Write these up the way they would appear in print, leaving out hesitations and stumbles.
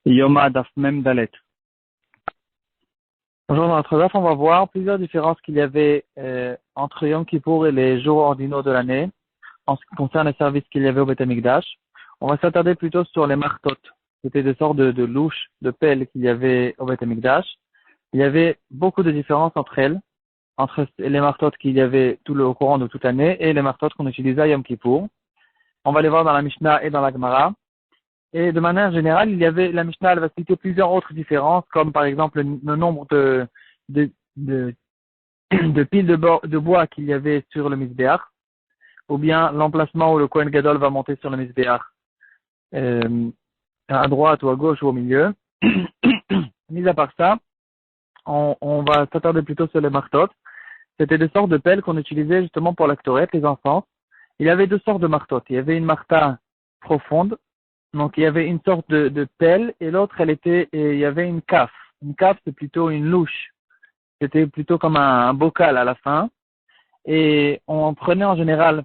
Yoma Daf Mem Dalet. Aujourd'hui, dans notre Daf, on va voir plusieurs différences qu'il y avait entre Yom Kippour et les jours ordinaux de l'année, en ce qui concerne les services qu'il y avait au Beth Amikdash. On va s'attarder plutôt sur les martot. C'était des sortes de louches, de pelles qu'il y avait au Beth Amikdash. Il y avait beaucoup de différences entre elles, entre les martot qu'il y avait au courant de toute l'année et les martot qu'on utilisait à Yom Kippour. On va les voir dans la Mishnah et dans la Gemara. Et de manière générale, il y avait, la Mishnah, elle va citer plusieurs autres différences, comme par exemple le nombre de, de, de piles de bois qu'il y avait sur le Mizbeach, ou bien l'emplacement où le Kohen Gadol va monter sur le Mizbeach, à droite ou à gauche ou au milieu. Mis à part ça, on va s'attarder plutôt sur les martot. C'était des sortes de pelles qu'on utilisait justement pour la Ktoret, les encens. Il y avait deux sortes de martot. Il y avait une marta profonde. Donc, il y avait une sorte de pelle et l'autre, il y avait une caf. Une caf, c'est plutôt une louche. C'était plutôt comme un bocal à la fin. Et on prenait en général,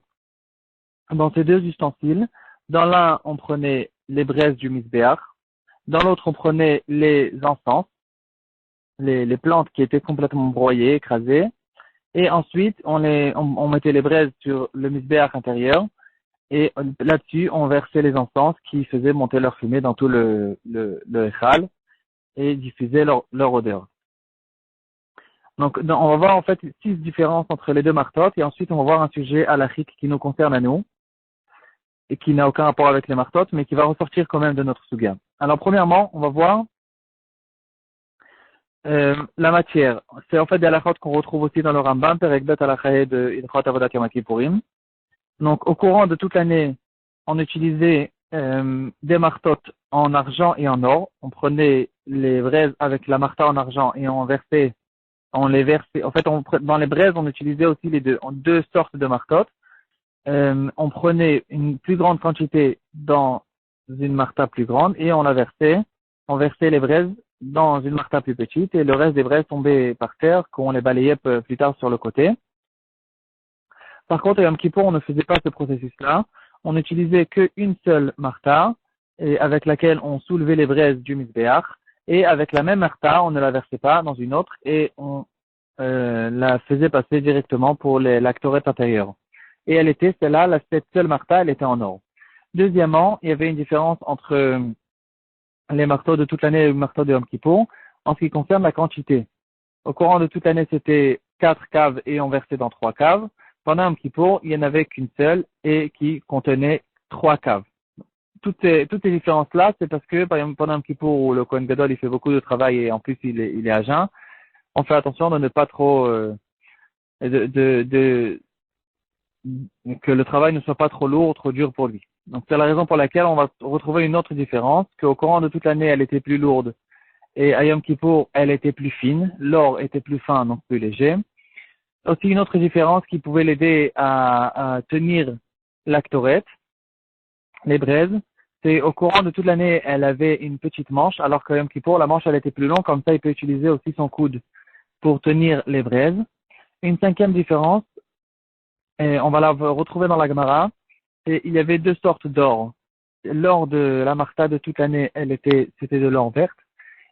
dans ces deux ustensiles, dans l'un, on prenait les braises du misbéach. Dans l'autre, on prenait les encens, les plantes qui étaient complètement broyées, écrasées. Et ensuite, on mettait les braises sur le misbéach intérieur. Et là-dessus, on versait les encens qui faisaient monter leur fumée dans tout le Echal et diffusaient leur odeur. Donc, on va voir en fait 6 différences entre les deux martotes et ensuite on va voir un sujet halachique qui nous concerne à nous et qui n'a aucun rapport avec les martotes mais qui va ressortir quand même de notre suga. Alors, premièrement, on va voir la matière. C'est en fait des halachotes qu'on retrouve aussi dans le Rambam, Perek Bet Halachae de Ilchot Avodat Yom Kippourim. Donc, au courant de toute l'année, on utilisait des martotes en argent et en or. On prenait les braises avec la marta en argent et on les versait. En fait, dans les braises, on utilisait aussi deux sortes de martotes. On prenait une plus grande quantité dans une marta plus grande et on la versait. On versait les braises dans une marta plus petite et le reste des braises tombait par terre, qu'on les balayait plus tard sur le côté. Par contre, à Yom Kippour, on ne faisait pas ce processus-là. On n'utilisait qu'une seule marta, avec laquelle on soulevait les braises du misbéach, et avec la même marta, on ne la versait pas dans une autre, et on la faisait passer directement pour la Ktoret intérieure. Et cette seule marta, elle était en or. Deuxièmement, il y avait une différence entre les marteaux de toute l'année et les marteaux de Yom Kippour, en ce qui concerne la quantité. Au courant de toute l'année, c'était 4 caves et on versait dans 3 caves. Pendant Yom Kippour, il n'y en avait qu'une seule et qui contenait 3 caves. Toutes ces différences-là, c'est parce que, par exemple, pendant Yom Kippour, où le Kohen Gadol, il fait beaucoup de travail et en plus, il est à jeun, on fait attention de ne pas trop, que le travail ne soit pas trop lourd ou trop dur pour lui. Donc, c'est la raison pour laquelle on va retrouver une autre différence, qu'au courant de toute l'année, elle était plus lourde et à Yom Kippour, elle était plus fine, l'or était plus fin, donc plus léger. Aussi une autre différence qui pouvait l'aider à tenir la Ktoret, les braises, c'est au courant de toute l'année, elle avait une petite manche, alors qu'à Yom Kippour, la manche elle était plus longue, comme ça il peut utiliser aussi son coude pour tenir les braises. Une cinquième différence, et on va la retrouver dans la Gemara, c'est il y avait deux sortes d'or. L'or de la Marta de toute l'année, c'était de l'or verte,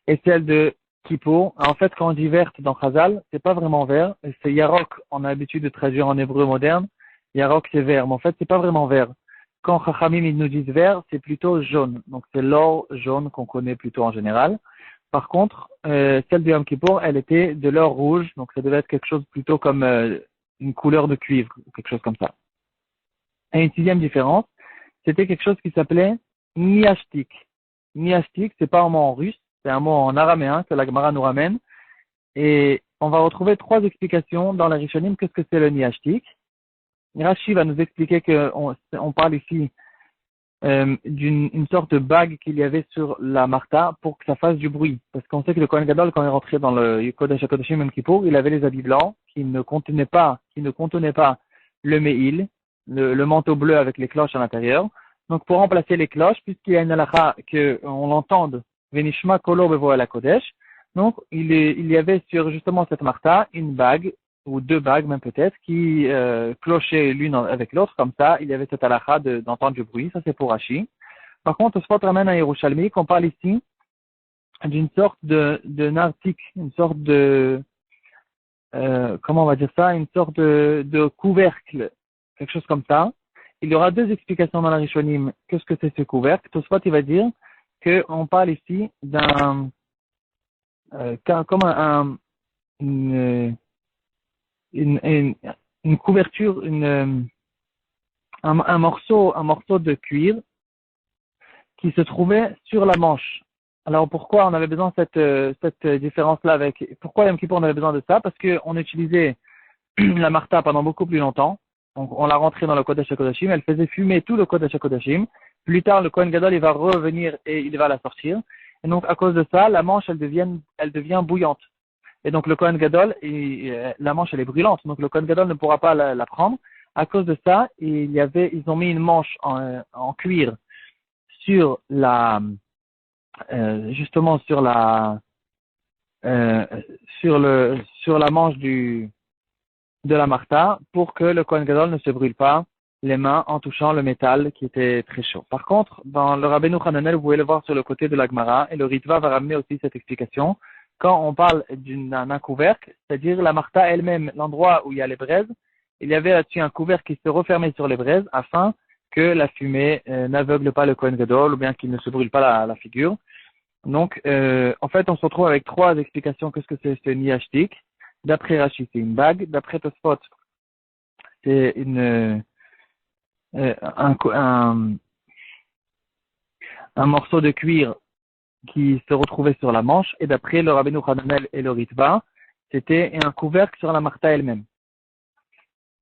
et celle de Kippour. En fait, quand on dit verte dans Chazal, c'est pas vraiment vert, c'est Yarok, on a l'habitude de traduire en hébreu moderne. Yarok, c'est vert, mais en fait, c'est pas vraiment vert. Quand Chachamim, ils nous disent vert, c'est plutôt jaune. Donc, c'est l'or jaune qu'on connaît plutôt en général. Par contre, celle de Yom Kippour, elle était de l'or rouge, donc ça devait être quelque chose plutôt comme une couleur de cuivre, ou quelque chose comme ça. Et une sixième différence, c'était quelque chose qui s'appelait niashtik. Niashtik, c'est pas un mot en russe, c'est un mot en araméen que la Gemara nous ramène. Et on va retrouver 3 explications dans la Rishonim. Qu'est-ce que c'est le niashtik? Rashi va nous expliquer qu'on parle ici d'une sorte de bague qu'il y avait sur la Marta pour que ça fasse du bruit. Parce qu'on sait que le Kohen Gadol, quand il est rentré dans le Kodesh HaKodashim Yom Kippour, il avait les habits blancs qui ne contenaient pas le me'il, le manteau bleu avec les cloches à l'intérieur. Donc pour remplacer les cloches, puisqu'il y a une halakha qu'on l'entende, Venishma Kolo Bevo la Kodesh, donc il y avait sur justement cette Marta une bague, ou 2 bagues même peut-être, qui clochaient l'une avec l'autre, comme ça, il y avait cette halakha d'entendre du bruit, ça c'est pour Rashi. Par contre, Sfot ramène à Yerushalmi qu'on parle ici d'une sorte de nartique, une sorte de, comment on va dire ça, une sorte de couvercle, quelque chose comme ça. Il y aura deux explications dans la Rishonim. Qu'est-ce que c'est ce couvercle? Tosfot, il va dire qu'on parle ici d'un, comme une, une, une, une couverture, un morceau de cuir qui se trouvait sur la manche. Alors pourquoi on avait besoin de cette différence-là avec, pourquoi Yom Kippour on avait besoin de ça? Parce qu'on utilisait la Martha pendant beaucoup plus longtemps. On l'a rentrée dans le Kodesh HaKodashim, elle faisait fumer tout le Kodesh HaKodashim. Plus tard, le Kohen Gadol, il va revenir et il va la sortir. Et donc, à cause de ça, la manche, elle devient bouillante. Et donc, le Kohen Gadol, la manche, elle est brûlante. Donc, le Kohen Gadol ne pourra pas la prendre. À cause de ça, ils ont mis une manche en cuir sur justement euh, sur la manche de la Martha pour que le Kohen Gadol ne se brûle pas les mains en touchant le métal qui était très chaud. Par contre, dans le Rabbeinu Hananel, vous pouvez le voir sur le côté de la Gemara, et le Ritva va ramener aussi cette explication. Quand on parle d'un couvercle, c'est-à-dire la Martha elle-même, l'endroit où il y a les braises, il y avait là-dessus un couvercle qui se refermait sur les braises afin que la fumée n'aveugle pas le Kohen Gadol ou bien qu'il ne se brûle pas la figure. Donc, en fait, on se retrouve avec trois explications. Qu'est-ce que c'est ce niyashtik? D'après Rashi, c'est une bague. D'après Tosfot, c'est un morceau de cuir qui se retrouvait sur la manche. Et d'après le Rabbeinu Hananel et le Ritva, c'était un couvercle sur la Martha elle-même.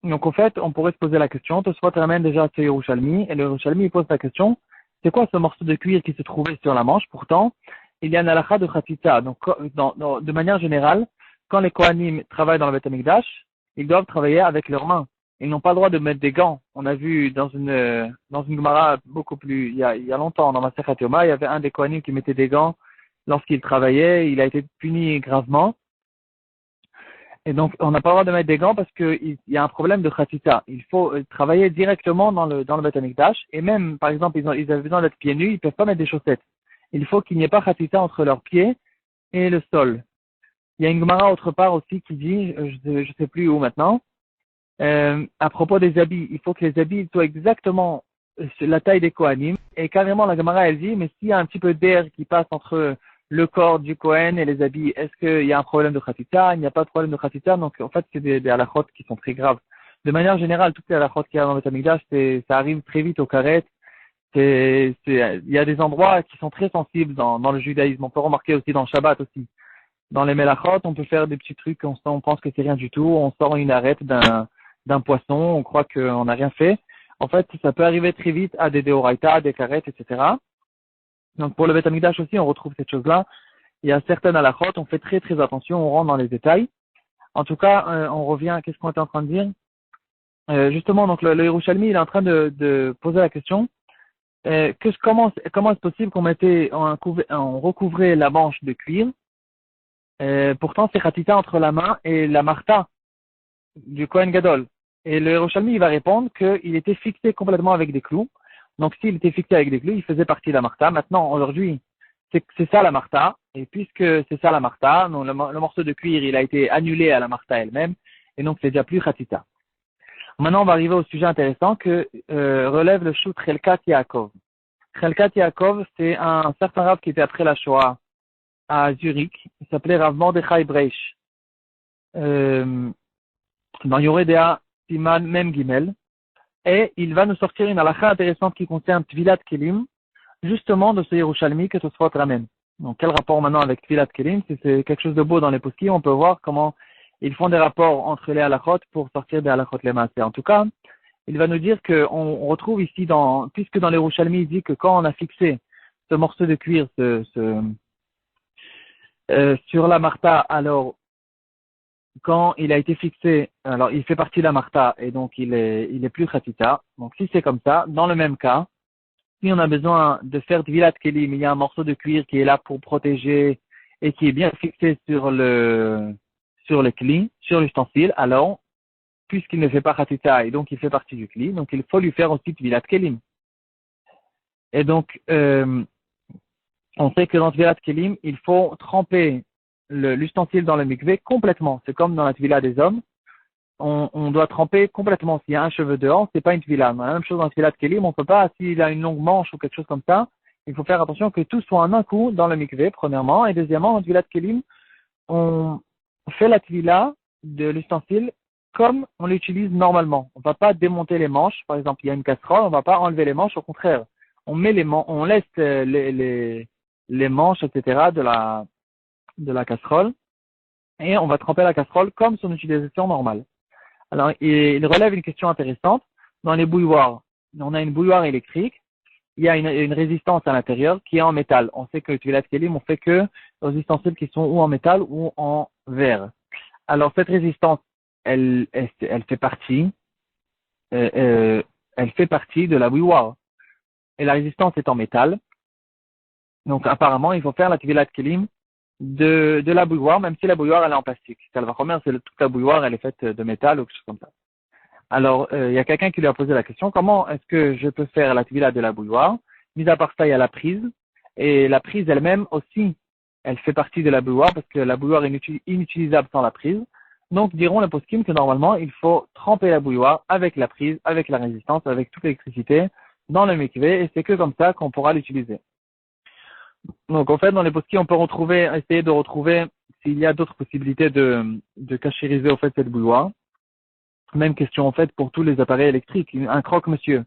Donc, en fait, on pourrait se poser la question. Tosfot ramène déjà ce Yerushalmi, et le Yerushalmi pose la question, c'est quoi ce morceau de cuir qui se trouvait sur la manche? Pourtant, il y a un halakha de Khatita. Donc, de manière générale, quand les Kohanim travaillent dans le Beth Amikdash, ils doivent travailler avec leurs mains. Ils n'ont pas le droit de mettre des gants. On a vu dans une Gemara beaucoup plus, il y a longtemps, dans Masechet Yoma, il y avait un des Kohanim qui mettait des gants lorsqu'il travaillait. Il a été puni gravement. Et donc, on n'a pas le droit de mettre des gants parce qu'il y a un problème de khatita. Il faut travailler directement dans le Beth Amikdash. Et même, par exemple, ils avaient besoin d'être pieds nus, ils ne peuvent pas mettre des chaussettes. Il faut qu'il n'y ait pas khatita entre leurs pieds et le sol. Il y a une Gemara autre part aussi qui dit, je sais plus où maintenant, à propos des habits, il faut que les habits soient exactement la taille des Kohanim. Et carrément, la Gemara, elle dit, mais s'il y a un petit peu d'air qui passe entre le corps du Kohen et les habits, est-ce qu'il y a un problème de khatita? Il n'y a pas de problème de khatita. Donc, en fait, c'est des halakhot qui sont très graves. De manière générale, toutes les halakhot qu'il y a dans le Beth Amikdash, ça arrive très vite au karet. Il y a des endroits qui sont très sensibles dans le judaïsme. On peut remarquer aussi dans le Shabbat aussi. Dans les melachot, on peut faire des petits trucs, on pense que c'est rien du tout. On sort une arête d'un poisson, on croit qu'on n'a rien fait. En fait, ça peut arriver très vite à des deoraita, des karettes, etc. Donc, pour le Beth Amikdash aussi, on retrouve cette chose-là. Il y a certaines halachot, on fait très très attention, on rentre dans les détails. En tout cas, on revient, qu'est-ce qu'on était en train de dire? Justement, donc le Yerushalmi, il est en train de poser la question. Comment est-ce possible on recouvrait la manche de cuir? Pourtant, c'est khatita entre la main et la martha du Kohen Gadol. Et le Yerushalmi, il va répondre qu'il était fixé complètement avec des clous. Donc, s'il était fixé avec des clous, il faisait partie de la martha. Maintenant, aujourd'hui, c'est ça la martha. Et puisque c'est ça la martha, donc le morceau de cuir, il a été annulé à la martha elle-même. Et donc, c'est déjà plus khatita. Maintenant, on va arriver au sujet intéressant que relève le shoot Chelkat Yaakov. Chelkat Yaakov, c'est un certain rave qui était après la Shoah à Zurich. Il s'appelait Rav Mordechai Breish. Dans Yoredea Siman Mem Gimel. Et il va nous sortir une halakha intéressante qui concerne Tvilat Kelim, justement de ce Yerushalmi que Tosfot ramène. Donc, quel rapport maintenant avec Tvilat Kelim? C'est quelque chose de beau dans les poskim. On peut voir comment ils font des rapports entre les halakhot pour sortir des halakhot les masses. En tout cas, il va nous dire qu'on retrouve ici, puisque dans les Yerushalmi, il dit que quand on a fixé ce morceau de cuir sur la martha, alors quand il a été fixé, alors il fait partie de la martha et donc il est plus khatita. Donc si c'est comme ça, dans le même cas, si on a besoin de faire Tvilat Kelim, il y a un morceau de cuir qui est là pour protéger et qui est bien fixé sur le kli, sur l'ustensile, alors puisqu'il ne fait pas khatita et donc il fait partie du kli, donc il faut lui faire aussi Tvilat Kelim. Et donc On sait que dans Tvilat Kelim, il faut tremper l'ustensile dans le mikvé complètement. C'est comme dans la Tvila des hommes. On doit tremper complètement. S'il y a un cheveu dehors, c'est pas une Tvila. La même chose dans Tvilat Kelim, on peut pas, s'il a une longue manche ou quelque chose comme ça, il faut faire attention que tout soit en un coup dans le mikvé, premièrement. Et deuxièmement, dans Tvilat Kelim, on fait la Tvila de l'ustensile comme on l'utilise normalement. On ne va pas démonter les manches. Par exemple, il y a une casserole, on ne va pas enlever les manches. Au contraire, on met on laisse les manches, etc. de la casserole et on va tremper la casserole comme son utilisation normale. Alors, il relève une question intéressante. Dans les bouilloires, on a une bouilloire électrique. Il y a une résistance à l'intérieur qui est en métal. On sait que le Tvilat Kelim, on fait que aux ustensiles qui sont ou en métal ou en verre. Alors, cette résistance, elle fait partie, elle fait partie de la bouilloire. Et la résistance est en métal. Donc, apparemment, il faut faire la Tvilat Kelim de la bouilloire, même si la bouilloire, elle est en plastique. Ça va combien, c'est toute la bouilloire, elle est faite de métal ou quelque chose comme ça. Alors, il y a quelqu'un qui lui a posé la question, comment est-ce que je peux faire la Tvila de la bouilloire? Mis à part ça, il y a la prise. Et la prise elle-même aussi, elle fait partie de la bouilloire parce que la bouilloire est inutilisable sans la prise. Donc, diront les poskim que normalement, il faut tremper la bouilloire avec la prise, avec la résistance, avec toute l'électricité dans le mikvé et c'est que comme ça qu'on pourra l'utiliser. Donc, en fait, dans les poskim, on peut essayer de retrouver s'il y a d'autres possibilités de cachériser au fait cette bouilloire. Même question en fait pour tous les appareils électriques. Un croque-monsieur,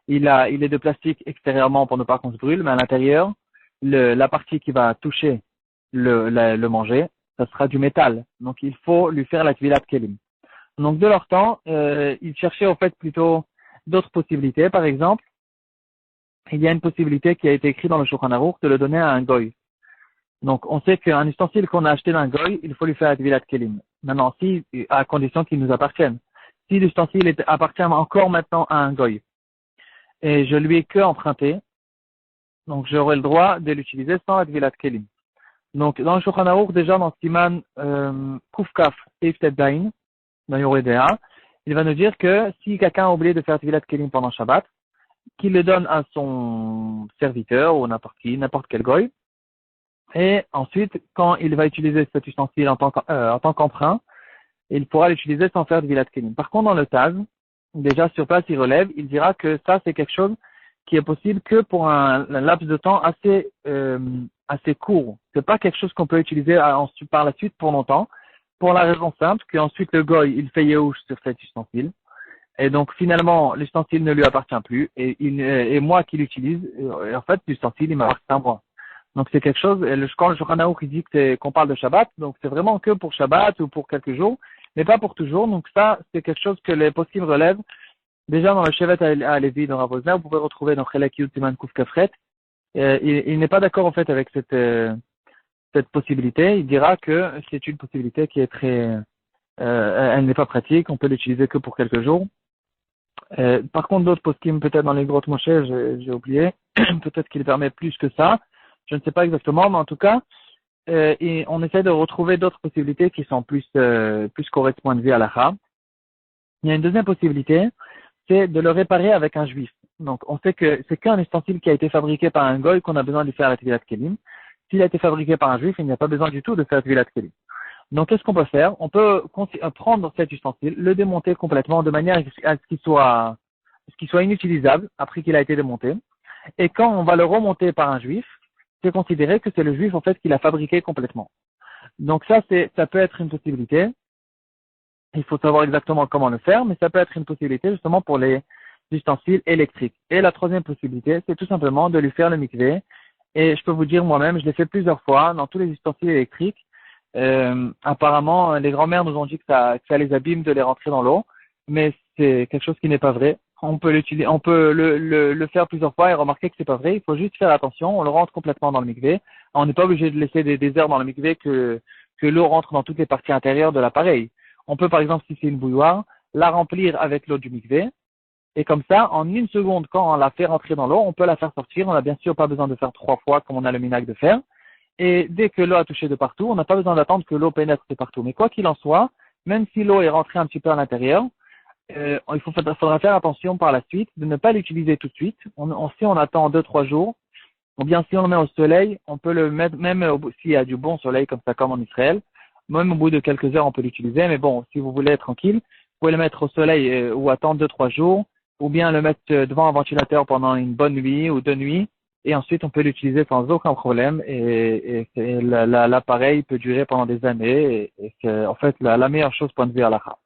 il est de plastique extérieurement pour ne pas qu'on se brûle, mais à l'intérieur, la partie qui va toucher le manger, ça sera du métal. Donc il faut lui faire la Tvilat Kelim. Donc de leur temps, ils cherchaient en fait plutôt d'autres possibilités. Par exemple, il y a une possibilité qui a été écrite dans le Shulchan Aruch de le donner à un goy. Donc on sait qu'un ustensile qu'on a acheté d'un goy, il faut lui faire la Tvilat Kelim. Maintenant, à condition qu'il nous appartienne. Si l'ustensile appartient encore maintenant à un goy et je lui ai que emprunté, donc j'aurai le droit de l'utiliser sans la Tvilat Kelim. Donc dans le Shulchan Aruch, déjà dans Siman Kufkaf Seif Teddain, dans Yoredea, il va nous dire que si quelqu'un a oublié de faire Tvilat Kelim pendant Shabbat, qu'il le donne à son serviteur ou n'importe quel goy, et ensuite quand il va utiliser cet ustensile en tant qu'emprunt, il pourra l'utiliser sans faire de Tvilat Kelim. Par contre, dans le Taz, déjà sur place, il relève, il dira que ça, c'est quelque chose qui est possible que pour un laps de temps assez court. C'est pas quelque chose qu'on peut utiliser par la suite pour longtemps, pour la raison simple qu'ensuite le goy, il fait yehush sur cet ustensile. Et donc, finalement, l'ustensile ne lui appartient plus, et moi qui l'utilise, en fait, l'ustensile, il m'appartient à moi. Donc, c'est quelque chose, quand le Shulchan Aruch, il dit qu'on parle de Shabbat, donc c'est vraiment que pour Shabbat ou pour quelques jours, mais pas pour toujours. Donc ça, c'est quelque chose que les poskim relèvent. Déjà dans le Shevet à Lévi, dans Ravosna, vous pouvez retrouver dans Chelek Yud Siman Kuf Kafret. Il n'est pas d'accord en fait avec cette possibilité. Il dira que c'est une possibilité qui est elle n'est pas pratique. On peut l'utiliser que pour quelques jours. Par contre, d'autres poskim, peut-être dans les grottes Moshe, j'ai oublié. Peut-être qu'il permet plus que ça. Je ne sais pas exactement, mais en tout cas, et on essaie de retrouver d'autres possibilités qui sont plus correspondantes à l'Acha. Il y a une deuxième possibilité, c'est de le réparer avec un juif. Donc, on sait que c'est qu'un ustensile qui a été fabriqué par un goy qu'on a besoin de faire la Tvilat Kelim. S'il a été fabriqué par un juif, il n'y a pas besoin du tout de faire la Tvilat Kelim. Donc, qu'est-ce qu'on peut faire? On peut prendre cet ustensile, le démonter complètement de manière à ce qu'il soit inutilisable après qu'il a été démonté. Et quand on va le remonter par un juif, c'est considéré que c'est le juif en fait qui l'a fabriqué complètement. Donc ça peut être une possibilité. Il faut savoir exactement comment le faire, mais ça peut être une possibilité justement pour les ustensiles électriques. Et la troisième possibilité, c'est tout simplement de lui faire le mikvé. Et je peux vous dire moi-même, je l'ai fait plusieurs fois dans tous les ustensiles électriques. Apparemment, les grands-mères nous ont dit que ça les abîme de les rentrer dans l'eau, mais c'est quelque chose qui n'est pas vrai. On peut le faire plusieurs fois et remarquer que c'est pas vrai. Il faut juste faire attention. On le rentre complètement dans le mikvé. On n'est pas obligé de laisser des heures dans le mikvé que l'eau rentre dans toutes les parties intérieures de l'appareil. On peut, par exemple, si c'est une bouilloire, la remplir avec l'eau du mikvé. Et comme ça, en une seconde, quand on la fait rentrer dans l'eau, on peut la faire sortir. On n'a bien sûr pas besoin de faire 3 fois comme on a le minag de faire. Et dès que l'eau a touché de partout, on n'a pas besoin d'attendre que l'eau pénètre de partout. Mais quoi qu'il en soit, même si l'eau est rentrée un petit peu à l'intérieur, il faudra faire attention par la suite de ne pas l'utiliser tout de suite. Si on attend 2-3 jours, Ou bien si on le met au soleil, on peut le mettre même s'il y a du bon soleil comme ça comme en Israël. Même au bout de quelques heures, on peut l'utiliser. Mais bon, si vous voulez être tranquille, vous pouvez le mettre au soleil ou attendre 2, 3 jours, ou bien le mettre devant un ventilateur pendant une bonne nuit ou 2 nuits, et ensuite on peut l'utiliser sans aucun problème. Et l'appareil peut durer pendant des années. Et c'est en fait la meilleure chose point de vue halakha.